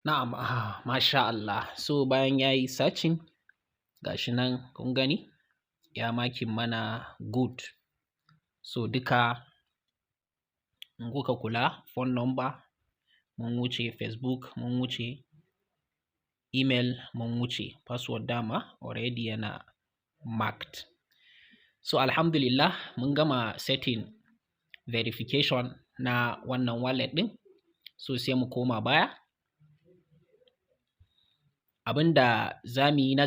Na'am, masha Allah. So bayan ya yi searching, gashi nan kun gani ya makin mana good. So duka in kuka kula phone number mun wuce, Facebook mun wuce, email mun wuce, password dama already yana marked. So alhamdulillah mun gama setting verification na wannan wallet ɗin. So sai mu koma baya. Abinda za mu yi a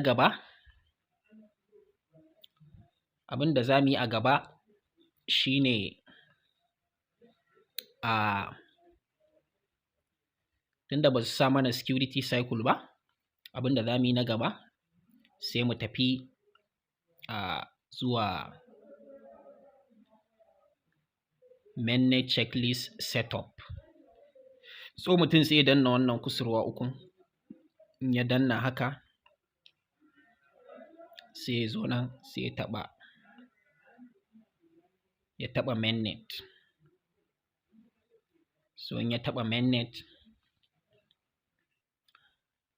gaba shine tunda ba su sa mana security cycle ba, abinda za mu yi na gaba sai mu tafi zuwa mainnet checklist setup. So mutum sai ya danna wannan kusurwa ukun, in ya danna haka sai ya zo nan sai ya taɓa mainnet. So in ya taɓa mainnet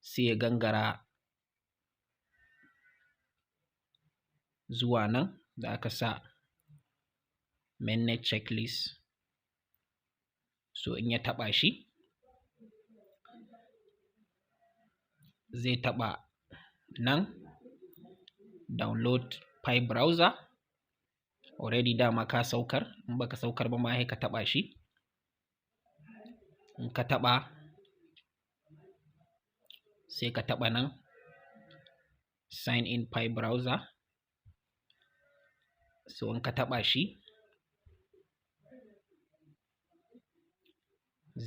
sai ya gangara zuwa nan da aka sa mainnet checklist. So in ya taɓa shi zai taɓa nan download file browser, already dama ka saukar, in baka saukar ba ma sai ka taɓa shi. In ka taɓa sai ka taɓa nan sign in file browser. So in ka taɓa shi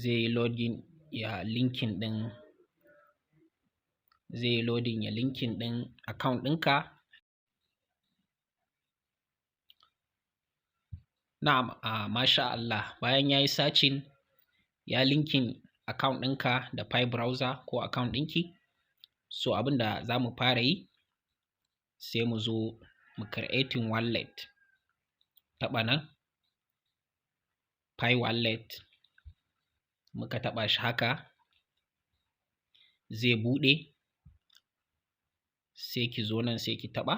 zai yi loading ya linking ɗin account ɗinka. Na'am, masha Allah, bayan ya yi searching ya linking account ɗinka da file browser ko account ɗinki. So abinda za mu fara yi sai mu zo mu creating wallet. Taɓa nan file wallet, muka taɓa shi haka zai buɗe, sai ki zo nan sai ki taɓa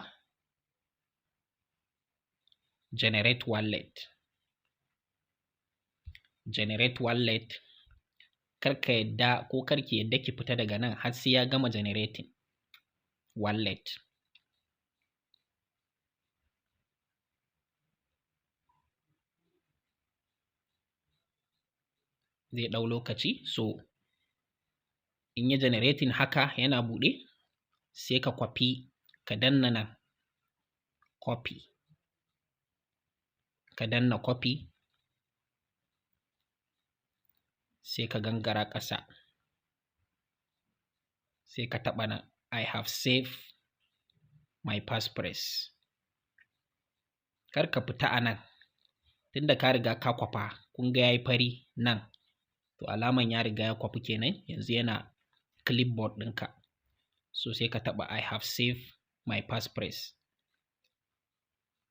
generate wallet. Kar ka yadda ko kar ki yadda ki fita daga nan har sai ya gama generating wallet. Zai ɗau lokaci. So in ya generating haka yana buɗe sai ka kwafi, ka danna nan copy, ka danna copy sai ka gangara ƙasa sai ka taɓa nan I have saved my passphrase. Kar ka fita a nan tunda ka riga ka kwafa, kun ga yayi fari nan, to alaman ya riga ya kwafu kenan, yanzu yana clipboard ɗinka. So sai ka taɓa I have saved my passphrase.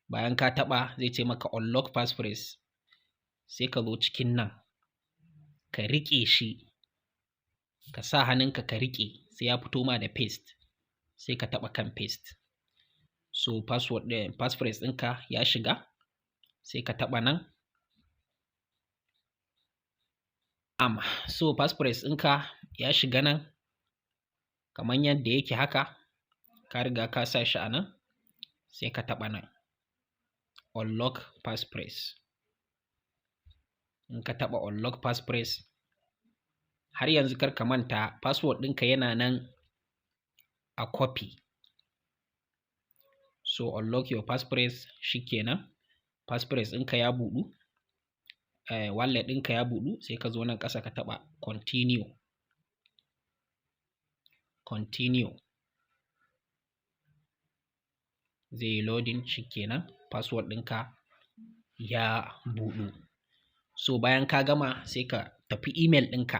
Bayan ka taɓa zai ce maka unlock passphrase, sai ka zo cikin nan ka riƙe shi, ka sa hannunka ka riƙe sai ya fito ma da paste, sai ka taɓa kan paste. So passphrase ɗinka ya shiga, sai ka taɓa nan. So passphrase ɗinka ya shiga nan kamar yadda yake haka, ka riga ka sa shi a nan, sai ka taɓa nan unlock passphrase. In ka taɓa unlock passphrase, har yanzu kar ka manta password ɗinka yana nan a copy. So unlock your passphrase, shikenan passphrase ɗinka ya buɗu, wallet ɗinka ya buɗu, sai ka zo nan ƙasa ka taɓa continue. Zai yi loading, shikenan password ɗinka ya buɗu. So bayan ka gama sai ka tafi email ɗinka,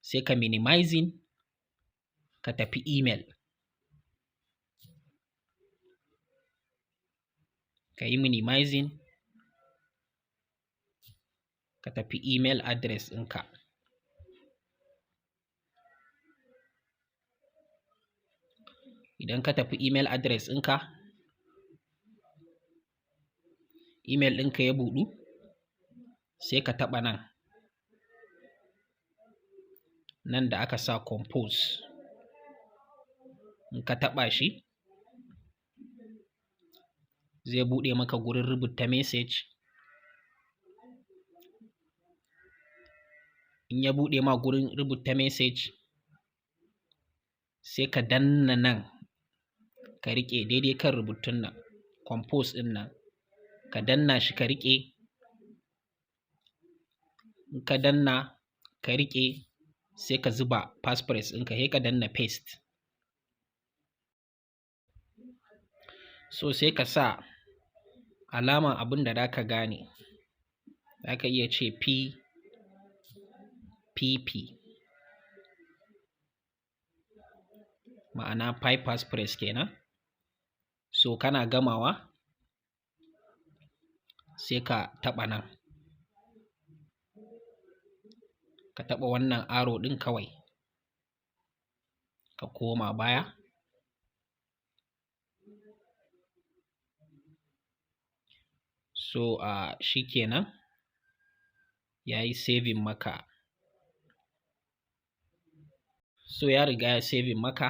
sai ka minimizing, ka tafi email, ka yi minimizing, ka tafi email address ɗinka. idan ka tafi email address ɗinka, email ɗinka ya buɗu, sai ka taɓa nan da aka sa compose. In ka taɓa shi, zai buɗe maka gurin rubuta message. In ya buɗe ma gurin rubuta message, sai ka danna nan ka riƙe daidai kan rubutun nan, compose ɗin nan, ka danna shi ka riƙe. In ka danna ka riƙe, sai ka zuba passphrase ɗinka, sai ka danna paste. So sai ka sa alaman abin da za ka gane, za ka iya ce PP, ma'ana pi passphrase kenan. So kana gamawa, sai ka taɓa nan, ka taɓa wannan arrow ɗin kawai, ka koma baya. So shi kenan, ya yi saving maka. So ya riga ya saving maka.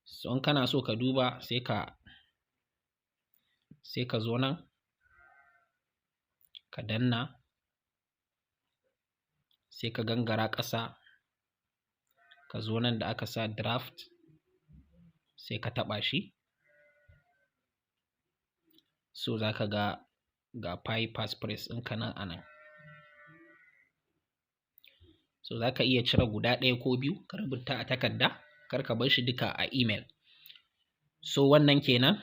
So in kana so ka duba, sai ka zo nan, ka danna, sai ka gangara ƙasa, ka zo nan da aka sa draft, sai ka taɓa shi. So za ka ga pi passphrase ɗinka nan a nan. So za ka iya cire guda ɗaya ko biyu ka rubuta a takarda, kar ka bar shi duka a email. So wannan kenan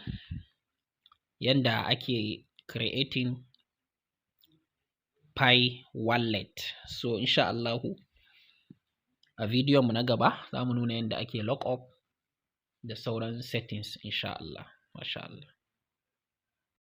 yanda ake creating pi wallet. So insha Allahu a bidiyon mu na gaba za mu nuna yanda ake lock up da sauran settings insha Allah. Masha Allah.